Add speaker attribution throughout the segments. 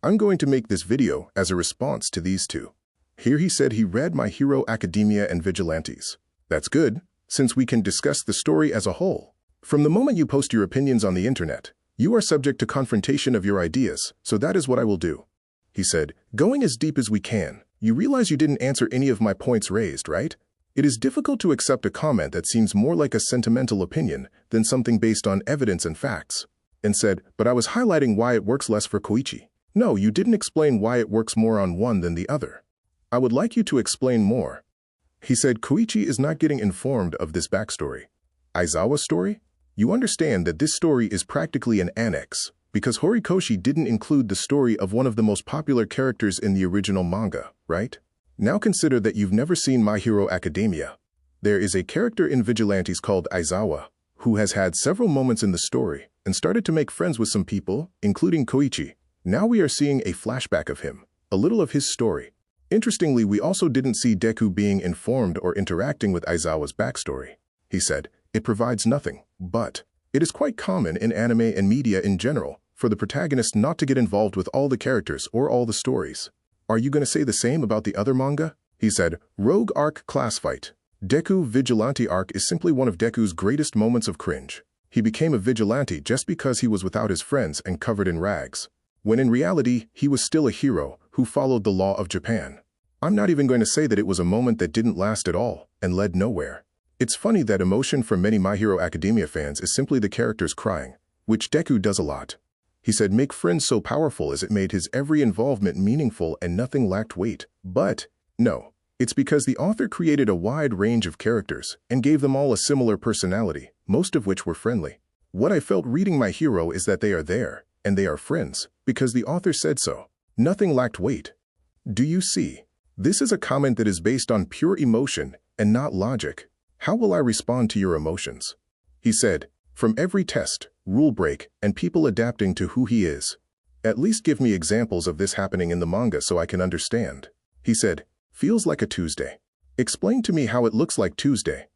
Speaker 1: I'm going to make this video as a response to these two. Here he said he read My Hero Academia and Vigilantes. That's good, since we can discuss the story as a whole. From the moment you post your opinions on the internet, you are subject to confrontation of your ideas, so that is what I will do. He said, going as deep as we can. You realize you didn't answer any of my points raised, right? It is difficult to accept a comment that seems more like a sentimental opinion than something based on evidence and facts. And said, but I was highlighting why it works less for Koichi. No, you didn't explain why it works more on one than the other. I would like you to explain more. He said Koichi is not getting informed of this backstory. Aizawa's story? You understand that this story is practically an annex, because Horikoshi didn't include the story of one of the most popular characters in the original manga, right? Now consider that you've never seen My Hero Academia. There is a character in Vigilantes called Aizawa, who has had several moments in the story and started to make friends with some people, including Koichi. Now we are seeing a flashback of him, a little of his story. Interestingly, we also didn't see Deku being informed or interacting with Aizawa's backstory. He said, it provides nothing, but it is quite common in anime and media in general for the protagonist not to get involved with all the characters or all the stories. Are you going to say the same about the other manga? He said, Rogue Arc Class Fight. Deku Vigilante Arc is simply one of Deku's greatest moments of cringe. He became a vigilante just because he was without his friends and covered in rags, when in reality, he was still a hero who followed the law of Japan. I'm not even going to say that it was a moment that didn't last at all and led nowhere. It's funny that emotion for many My Hero Academia fans is simply the characters crying, which Deku does a lot. He said make friends so powerful as it made his every involvement meaningful and nothing lacked weight. But, no, it's because the author created a wide range of characters and gave them all a similar personality, most of which were friendly. What I felt reading My Hero is that they are there, and they are friends, because the author said so. Nothing lacked weight. Do you see? This is a comment that is based on pure emotion and not logic. How will I respond to your emotions? He said, from every test, rule break, and people adapting to who he is. At least give me examples of this happening in the manga so I can understand. He said, feels like a Tuesday. Explain to me how it looks like Tuesday.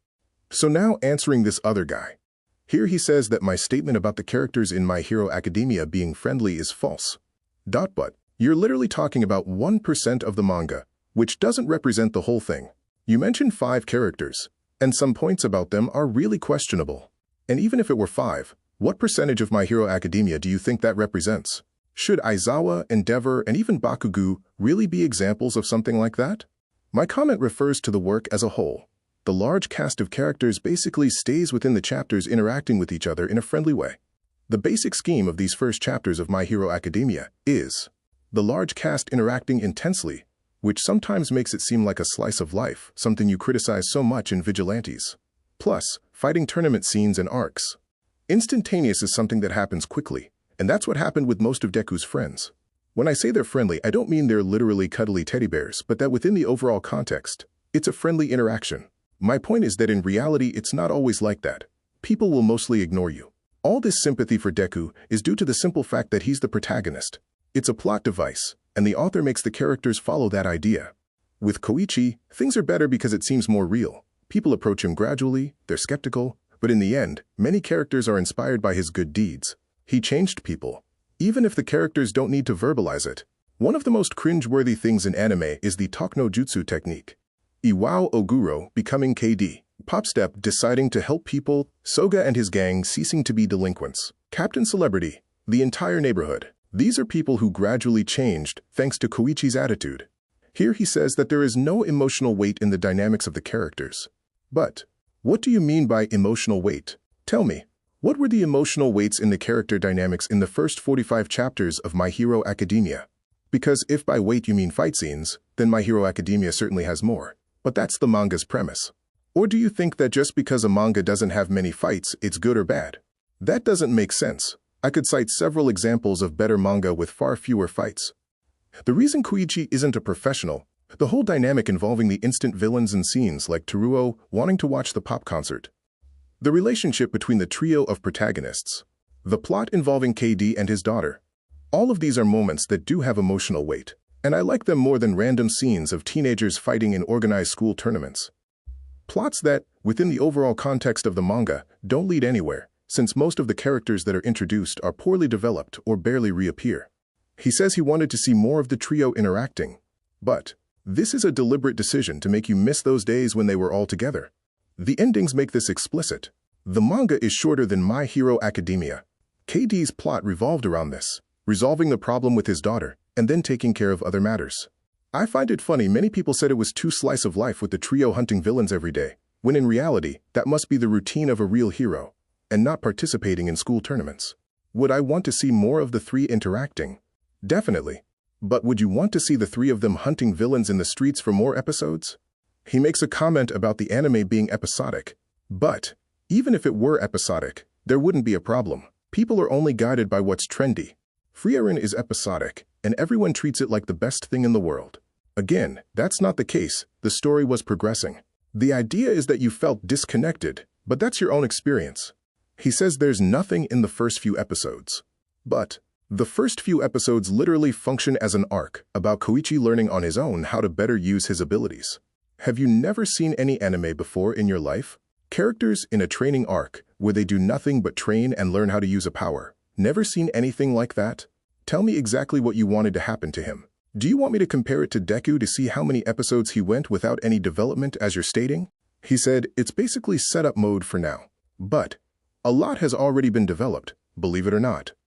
Speaker 1: So now answering this other guy. Here he says that my statement about the characters in My Hero Academia being friendly is false. But you're literally talking about 1% of the manga, which doesn't represent the whole thing. You mentioned 5 characters, and some points about them are really questionable. And even if it were 5, what percentage of My Hero Academia do you think that represents? Should Aizawa, Endeavor, and even Bakugo really be examples of something like that? My comment refers to the work as a whole. The large cast of characters basically stays within the chapters interacting with each other in a friendly way. The basic scheme of these first chapters of My Hero Academia is the large cast interacting intensely, which sometimes makes it seem like a slice of life, something you criticize so much in Vigilantes. Plus, fighting tournament scenes and arcs. Instantaneous is something that happens quickly, and that's what happened with most of Deku's friends. When I say they're friendly, I don't mean they're literally cuddly teddy bears, but that within the overall context, it's a friendly interaction. My point is that in reality, it's not always like that. People will mostly ignore you. All this sympathy for Deku is due to the simple fact that he's the protagonist. It's a plot device, and the author makes the characters follow that idea. With Koichi, things are better because it seems more real. People approach him gradually, they're skeptical, but in the end, many characters are inspired by his good deeds. He changed people, even if the characters don't need to verbalize it. One of the most cringe-worthy things in anime is the Tokno Jutsu technique. Iwao Oguro becoming KD, Popstep deciding to help people, Soga and his gang ceasing to be delinquents, Captain Celebrity, the entire neighborhood. These are people who gradually changed thanks to Koichi's attitude. Here he says that there is no emotional weight in the dynamics of the characters. But what do you mean by emotional weight? Tell me, what were the emotional weights in the character dynamics in the first 45 chapters of My Hero Academia? Because if by weight you mean fight scenes, then My Hero Academia certainly has more. But that's the manga's premise. Or do you think that just because a manga doesn't have many fights, it's good or bad? That doesn't make sense. I could cite several examples of better manga with far fewer fights. The reason Koichi isn't a professional, the whole dynamic involving the instant villains and scenes like Teruo wanting to watch the pop concert. The relationship between the trio of protagonists. The plot involving KD and his daughter. All of these are moments that do have emotional weight, and I like them more than random scenes of teenagers fighting in organized school tournaments. Plots that, within the overall context of the manga, don't lead anywhere, since most of the characters that are introduced are poorly developed or barely reappear. He says he wanted to see more of the trio interacting. But this is a deliberate decision to make you miss those days when they were all together. The endings make this explicit. The manga is shorter than My Hero Academia. KD's plot revolved around this, resolving the problem with his daughter, and then taking care of other matters. I find it funny many people said it was too slice of life with the trio hunting villains every day, when in reality, that must be the routine of a real hero, and not participating in school tournaments. Would I want to see more of the three interacting? Definitely. But would you want to see the three of them hunting villains in the streets for more episodes? He makes a comment about the anime being episodic. But even if it were episodic, there wouldn't be a problem. People are only guided by what's trendy. Frieren is episodic, and everyone treats it like the best thing in the world. Again, that's not the case. The story was progressing. The idea is that you felt disconnected, but that's your own experience. He says there's nothing in the first few episodes. But the first few episodes literally function as an arc about Koichi learning on his own how to better use his abilities. Have you never seen any anime before in your life? Characters in a training arc where they do nothing but train and learn how to use a power. Never seen anything like that? Tell me exactly what you wanted to happen to him. Do you want me to compare it to Deku to see how many episodes he went without any development as you're stating? He said, it's basically setup mode for now. But a lot has already been developed, believe it or not.